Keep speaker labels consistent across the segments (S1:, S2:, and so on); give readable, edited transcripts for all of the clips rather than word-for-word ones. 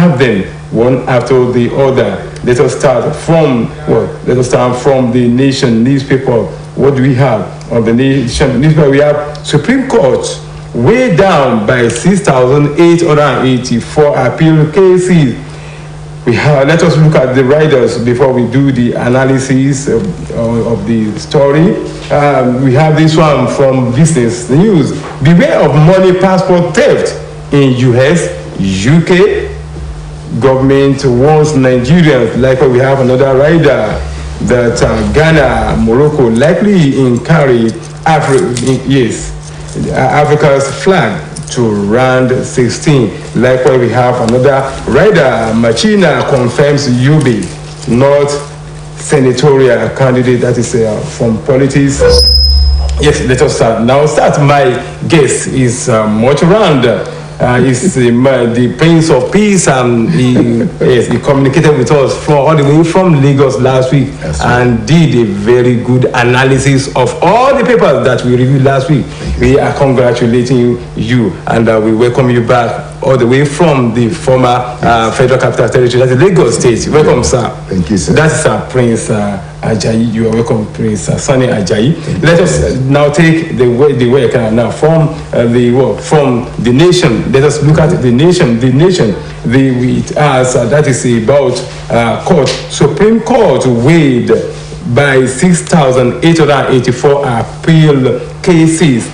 S1: have them one after the other. Let us start from the Nation newspaper. What do we have on the Nation newspaper? We have Supreme Court way down by 6,884 appeal cases. Let us look at the riders before we do the analysis of the story. We have this one from Business News. Beware of money passport theft in US, UK. Government warns Nigerians. Likely we have another rider that Ghana, Morocco likely carry Africa's flag to round 16. Likewise, we have another rider. Machina confirms UB, not senatorial candidate. That is from politics. Yes, let us start. My guest is much around. He's the Prince of Peace, and he communicated with us all the way from Lagos last week. And did a very good analysis of all the papers that we reviewed last week. We are congratulating you, and we welcome you back all the way from the former Federal Capital Territory, that's the Lagos State. Welcome, sir.
S2: Thank you, sir.
S1: That's Prince Ajayi. You are welcome, Prince Sunny Ajayi. Let us now take the way now from the Nation. Let us look at the Nation. The Nation, that is about court. Supreme Court weighed by 6,884 appeal cases.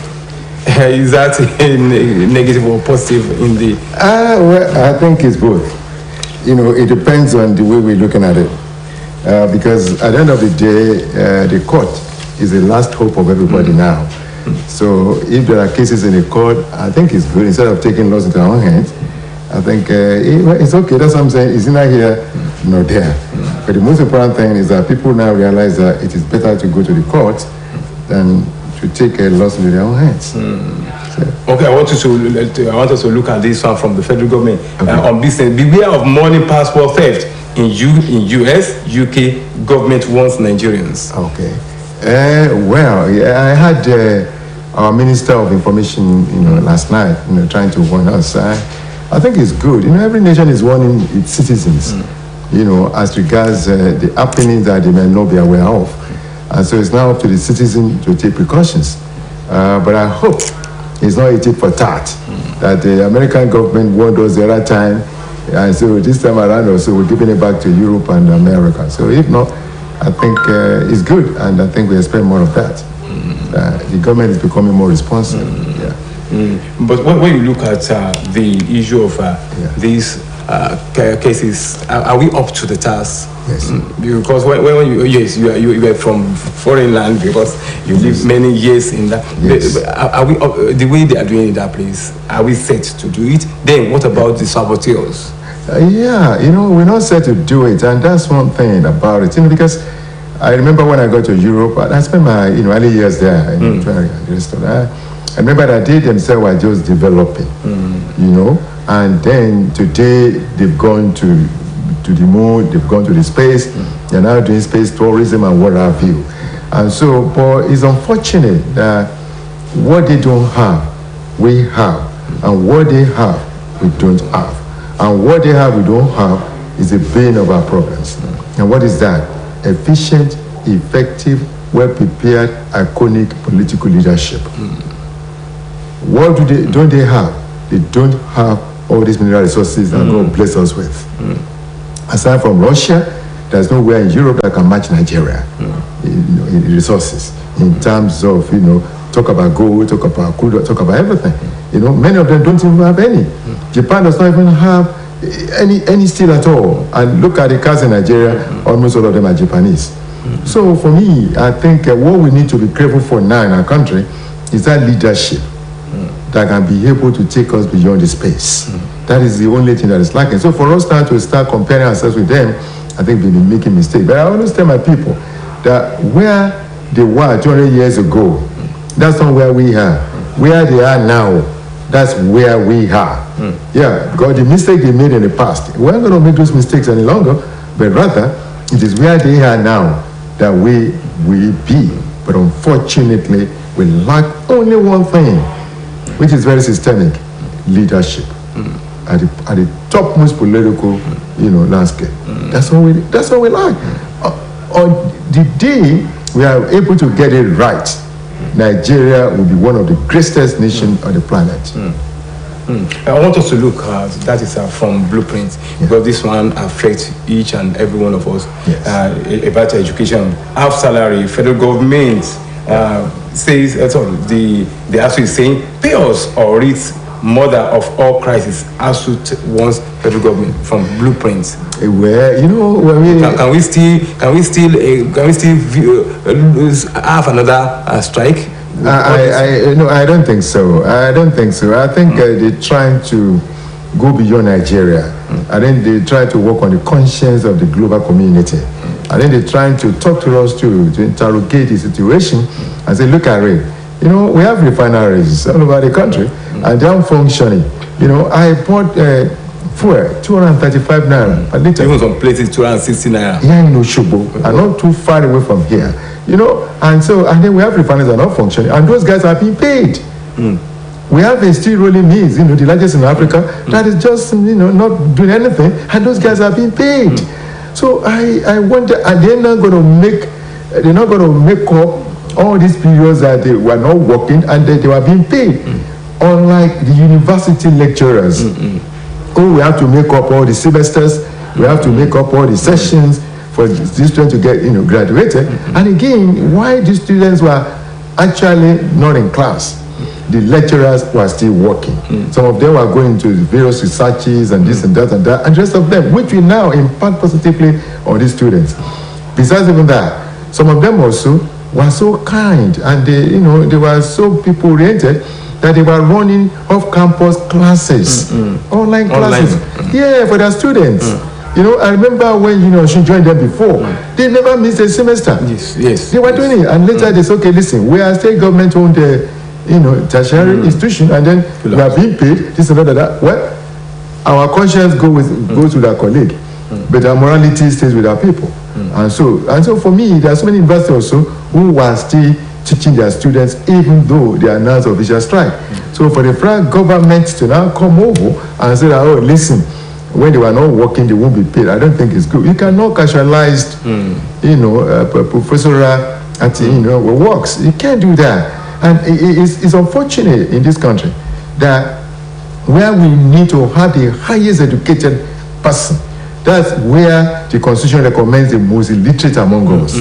S1: Is that negative or positive in the?
S2: Well, I think it's both. It depends on the way we're looking at it. Because at the end of the day, the court is the last hope of everybody now. So if there are cases in the court, I think it's good. Instead of taking laws into our own hands, I think it's okay. That's what I'm saying. It's not here, nor there. But the most important thing is that people now realize that it is better to go to the court than to take laws into their own hands.
S1: Okay, I want us to look at this one from the federal government on business. Beware of money passport theft in US, UK. Government warns Nigerians.
S2: Okay. I had our Minister of Information, last night, trying to warn us. I think it's good. Every nation is warning its citizens, as regards the happenings that they may not be aware of. And so it's now up to the citizen to take precautions. But I hope it's not a tit for tat, that the American government warned us the other time, and so this time around also we're giving it back to Europe and America. So if not, I think it's good, and I think we expect more of that. The government is becoming more responsive.
S1: But when you look at the issue of these cases, are we up to the task?
S2: Yes.
S1: Because when you are from foreign land, because you live many years in that.
S2: Yes.
S1: Are we the way they are doing in that place? Are we set to do it? Then what about the saboteurs?
S2: We're not set to do it, and that's one thing about it. Because I remember when I got to Europe, I spent my early years there. I remember that they themselves were just developing, and then today they've gone to the moon, they've gone to the space. They're now doing space tourism and what have you. And so, but it's unfortunate that what they don't have, we have, and what they have, we don't have. And what they have, we don't have, is a bane of our problems. And what is that? Efficient, effective, well-prepared, iconic political leadership. What don't they have? They don't have all these mineral resources that God bless us with. Aside from Russia, there's nowhere in Europe that can match Nigeria in resources. In terms of, talk about gold, talk about crude, talk about everything. Many of them don't even have any. Japan does not even have any steel at all. And look at the cars in Nigeria, almost all of them are Japanese. So for me, I think what we need to be grateful for now in our country is that leadership that can be able to take us beyond the space. That is the only thing that is lacking. So for us now to start comparing ourselves with them, I think we've been making mistakes. But I always tell my people that where they were 200 years ago, that's not where we are. Where they are now, that's where we are. Because the mistake they made in the past, we're not going to make those mistakes any longer, but rather, it is where they are now that we will be. But unfortunately, we lack only one thing, which is very systemic: leadership. At the top topmost political, landscape. That's what we like. On the day we are able to get it right, Nigeria will be one of the greatest nations on the planet.
S1: I want us to look at that is from blueprints, because this one affects each and every one of us. About education, half salary, federal government says the ASU is saying pay us or it's mother of all crises. ASU wants federal government from blueprints.
S2: Well,
S1: can we still have another strike?
S2: I don't think so. I think they're trying to go beyond Nigeria. I think they try to work on the conscience of the global community. I think they're trying to talk to us to interrogate the situation and say, look at it. We have refineries all over the country and they're functioning. I bought fuel 235 naira per liter.
S1: Even some places 260 naira.
S2: Yeah, Osbc, and not too far away from here. And then we have refineries that are not functioning, and those guys are being paid. We have a steel rolling mills, the largest in Africa, that is just, not doing anything, and those guys are being paid. So I wonder, and they're not going to make up all these periods that they were not working and they were being paid. Unlike the university lecturers, we have to make up all the semesters, we have to make up all the sessions for these students to get graduated. And again, why these students were actually not in class, the lecturers were still working. Some of them were going to various researches and this and that and that, and the rest of them, which will now impact positively on these students. Besides even that, some of them also were so kind and they were so people oriented that they were running off-campus classes, online classes, for their students. I remember when she joined them before, they never missed a semester.
S1: Yes.
S2: They were doing it, and later they said, okay, listen, we are state government-owned, tertiary institution, and then we are being paid this and that. Well, our conscience goes with our colleague, but our morality stays with our people. And so for me, there are so many universities also who are still teaching their students, even though they are announced official strike. So for the federal government to now come over and say, oh, listen, when they were not working, they won't be paid, I don't think it's good. You cannot casualize, professorial works. You can't do that. And it's unfortunate in this country that where we need to have the highest educated person, that's where the Constitution recommends the most illiterate among us.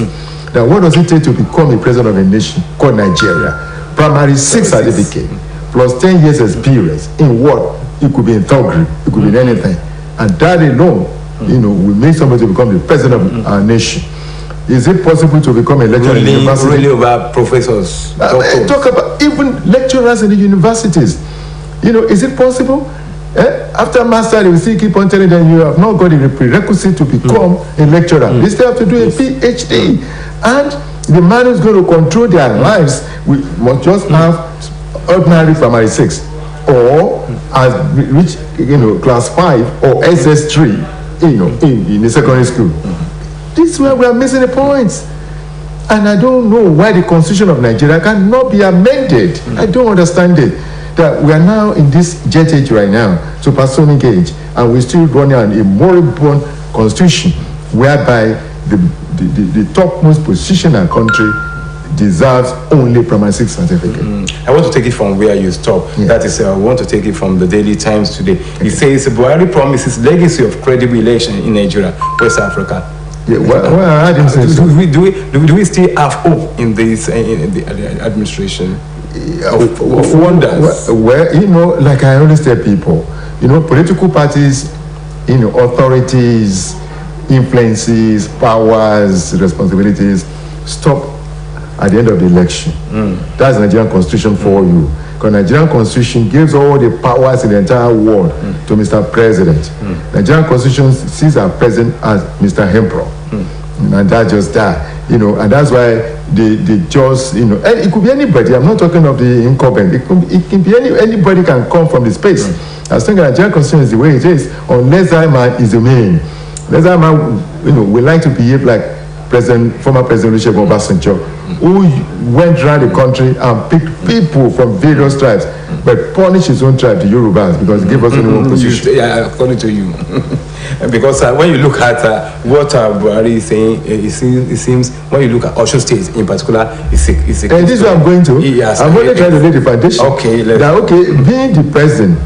S2: That what does it take to become a president of a nation called Nigeria? Primary 6 certificate plus 10 years experience in what? It could be in thuggery, it could be in anything. And that alone, will make somebody become the president of our nation. Is it possible to become a lecturer in the university?
S1: Really over professors?
S2: Talk about even lecturers in the universities. Is it possible? After master, they will still keep on telling them you have not got the prerequisite to become a lecturer. They still have to do a PhD. And the man who's going to control their lives must just have ordinary primary 6 or as reach class 5 or SS3 in the secondary school. This is where we are missing the points. And I don't know why the Constitution of Nigeria cannot be amended. I don't understand it. That we are now in this jet age right now, supersonic age, and we're still running on a moribund constitution whereby the topmost position in our country deserves only primary 6 certificate.
S1: I want to take it from where you stop. That is, I want to take it from the Daily Times today. It says Buhari promises legacy of credible election in Nigeria, West Africa.
S2: I didn't say so.
S1: Do we still have hope in this in the administration of wonders?
S2: Well, like I always tell people, political parties, authorities, influences, powers, responsibilities stop at the end of the election. That's the Nigerian Constitution for you. Because Nigerian Constitution gives all the powers in the entire world to Mr. President. Nigerian Constitution sees our president as Mr. Emperor. And that's just that. And that's why they just, and it could be anybody. I'm not talking of the incumbent. It can be anybody can come from the space. I was thinking Nigerian Constitution is the way it is, unless that man is the main. Unless that man, we like to behave like former President Olusegun Obasanjo, who went around the country and picked people from various tribes, but punished his own tribe, the Yorubas, because he gave us only one position.
S1: Yeah, according to you. Because when you look at what Buhari is saying, it seems when you look at Osun State in particular, it's a
S2: and this is what I'm going to.
S1: Yes,
S2: I'm only trying to lay the foundation.
S1: Okay,
S2: being the president,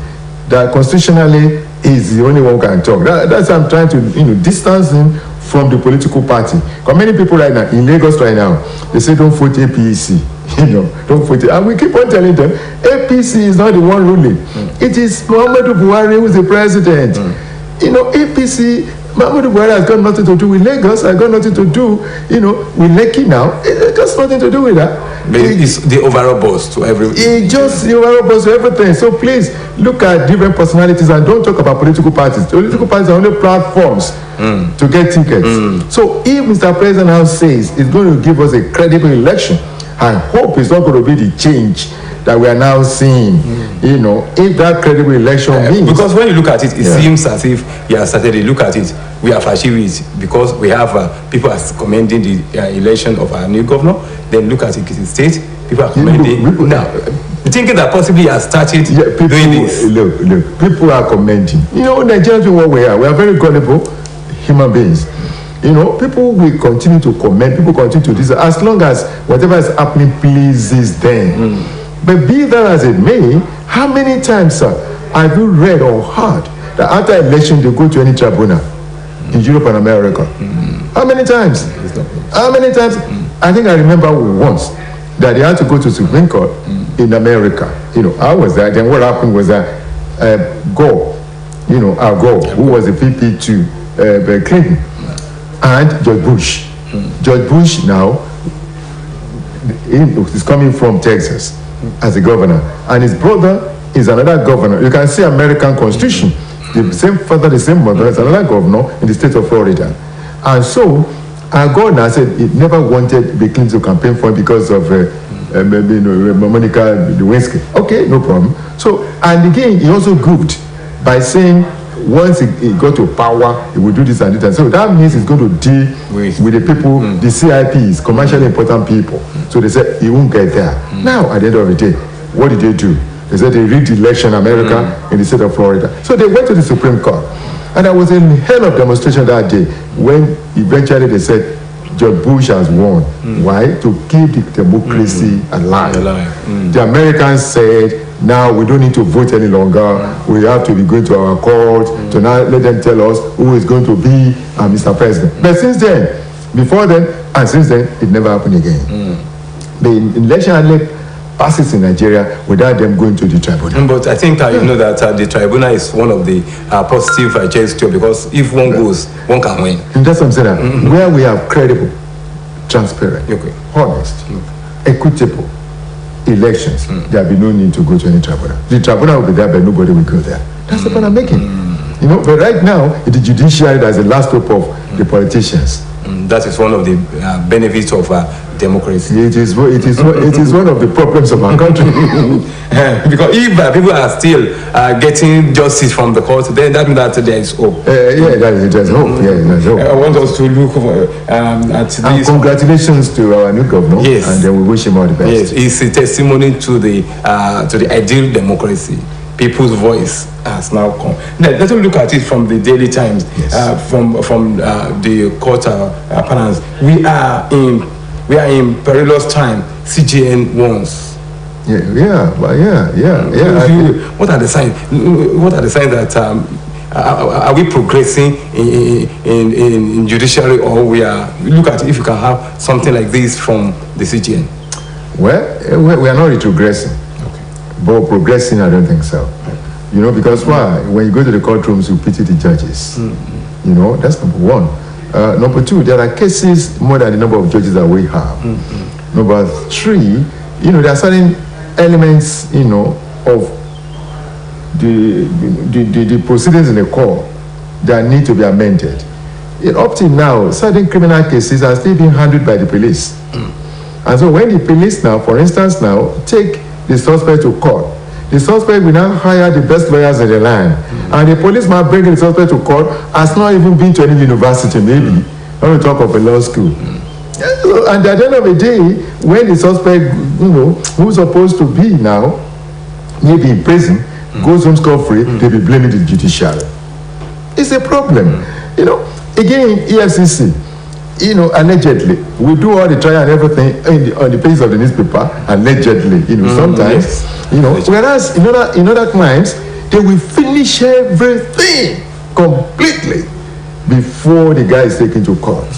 S2: that constitutionally is the only one who can talk. That's why I'm trying to distance him from the political party. Because many people right now in Lagos right now, they say don't vote APC. Don't vote it. And we keep on telling them APC is not the one ruling. It is Muhammadu Buhari who is the president. APC, Muhammadu Buhari has got nothing to do with Lagos, has got nothing to do, with Lekki now. It has nothing to do with that.
S1: But it's the overall boss to everything.
S2: It's just the overall boss to everything. So please look at different personalities and don't talk about political parties. Political parties are only platforms to get tickets. So if Mr. President now says it's going to give us a credible election, I hope it's not going to be the change that we are now seeing. If that credible election means,
S1: because when you look at it, it seems as if you have started to look at it. We have achieved it because we have people are commending the election of our new governor. Then look at it, state people are commending now, thinking that possibly has started doing this.
S2: Look, people are commending. Nigerians do what we are. We are very gullible human beings. People will continue to comment. People continue to do this as long as whatever is happening pleases them. But be that as it may, how many times, sir, have you read or heard that after election they go to any tribunal in Europe and America? How many times? How many times? I think I remember once that they had to go to Supreme Court in America. I was there. Then what happened was that Gore, Al Gore, who was the VP to Clinton, and George Bush. George Bush now is coming from Texas as a governor, and his brother is another governor. You can see American Constitution. The same father, the same mother is another governor in the state of Florida. And so, Al Gore now said he never wanted Bill Clinton to campaign for him because of Monica Lewinsky. Okay, no problem. So, and again, he also goofed by saying once he got to power, he would do this and that. So that means he's going to deal with the people, the CIPs, commercially important people. So they said he won't get there. Now, at the end of the day, what did they do? They said they rigged the election in America in the state of Florida. So they went to the Supreme Court. And there was a hell of demonstration that day when eventually they said George Bush has won. Why? To keep the democracy alive. The Americans said, now we don't need to vote any longer. We have to be going to our court to now let them tell us who is going to be Mr. President. But since then, before then, and since then, it never happened again. The election had passes in Nigeria without them going to the tribunal.
S1: But I think you know that the tribunal is one of the positive gestures, because if one goes, one can win.
S2: And that's what I'm saying. Where we have credible, transparent, honest, equitable elections, there will be no need to go to any tribunal. The tribunal will be there, but nobody will go there. That's the point I'm making. But right now, the judiciary is the last hope of the politicians.
S1: That is one of the benefits of democracy.
S2: It is one of the problems of our country.
S1: Because if people are still getting justice from the court, then that means that there is hope.
S2: There's hope. There's hope.
S1: I want us to look at this.
S2: And congratulations to our new governor.
S1: Yes.
S2: And then we wish him all the best.
S1: Yes, it's a testimony to the ideal democracy. People's voice has now come. Now, let us look at it from the Daily Times, from the court appearance. We are in perilous time. CJN warns. What are the signs? What are the signs that are we progressing in judiciary, or we are? Look at if you can have something like this from the CJN.
S2: Well, we are not retrogressing. But progressing, I don't think so. Because why? When you go to the courtrooms, you pity the judges. That's number one. Number two, there are cases more than the number of judges that we have. Number three, there are certain elements, of the proceedings in the court that need to be amended. Up till now, certain criminal cases are still being handled by the police. And so when the police now, for instance, take the suspect to court, the suspect will now hire the best lawyers in the land. And the policeman bringing the suspect to court has not even been to any university, maybe, when we talk of a law school. And at the end of the day, when the suspect, who's supposed to be now, maybe in prison, goes home scot-free, they'll be blaming the judiciary. It's a problem. Again, EFCC, allegedly, we do all the trial and everything on the page of the newspaper, allegedly, sometimes, whereas in other crimes, they will finish everything completely before the guy is taken to court.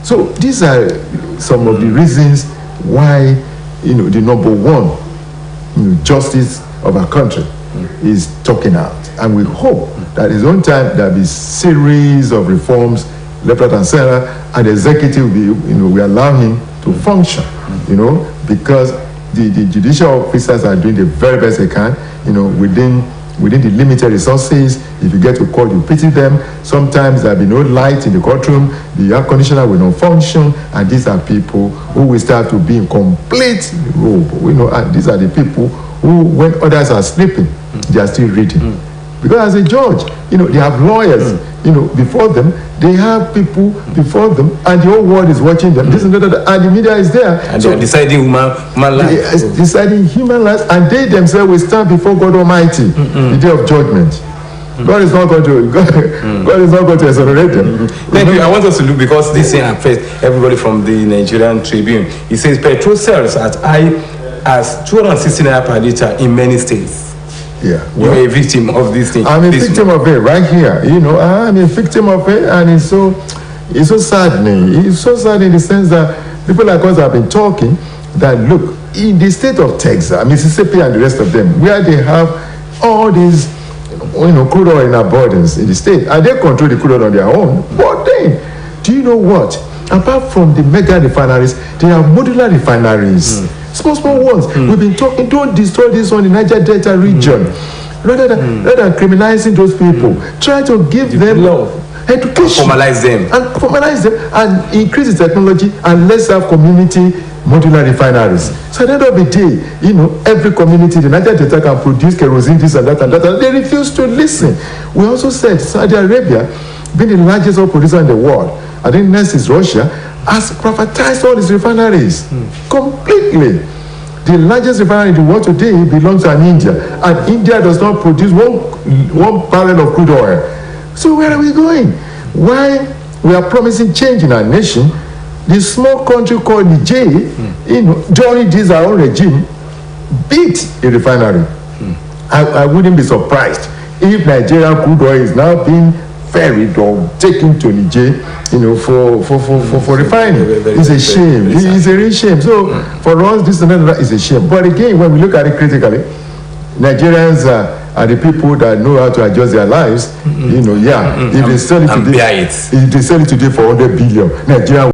S2: So these are some of the reasons why, the number one, justice of our country is talking out. And we hope that in his own time there will be series of reforms left, right, and center, and the executive will be, we allow him to function, because the judicial officers are doing the very best they can, within the limited resources. If you get to court, you pity them. Sometimes there will be no light in the courtroom, the air conditioner will not function, and these are people who will start to be in complete robe. And these are the people who, when others are sleeping, they are still reading. Because as a judge, they have lawyers, before them, they have people before them, and the whole world is watching them. This and that, and the media is there.
S1: And they are deciding human lives.
S2: Deciding human lives, and they themselves will stand before God Almighty, the day of judgment. God is not going to exonerate them.
S1: Thank you. I want us to look, because this thing affects everybody from the Nigerian Tribune. It says petrol sales as high as 260 naira per liter in many states.
S2: Yeah,
S1: you're a victim of this thing.
S2: I'm a victim of it right here. I'm a victim of it, and it's so saddening. It's so sad in the sense that people like us have been talking that, look, in the state of Texas, Mississippi, and the rest of them, where they have all these, crude oil in abundance in the state, and they control the crude oil on their own. But then, do you know what? Apart from the mega refineries, they have modular refineries. Small ones. We've been talking, don't destroy this one in Niger Delta region. Rather than criminalizing those people, try to give them education.
S1: Formalize them.
S2: And increase the technology, and let's have community modular refineries. So at the end of the day, every community, the Niger Delta can produce kerosene, this and that and that, and they refuse to listen. We also said Saudi Arabia, being the largest oil producer in the world, I think next is Russia, has privatized all its refineries completely. The largest refinery in the world today belongs to India, and India does not produce one barrel of crude oil. So where are we going? Why we are promising change in our nation? The small country called Niger, during this our own regime, beat a refinery. I wouldn't be surprised if Nigerian crude oil is now being ferried or taken to Niger, for refining. It's a shame. It's a real shame. So for us, this and that is a shame. But again, when we look at it critically, Nigerians are the people that know how to adjust their lives. If they sell it today, for 100 billion, Nigeria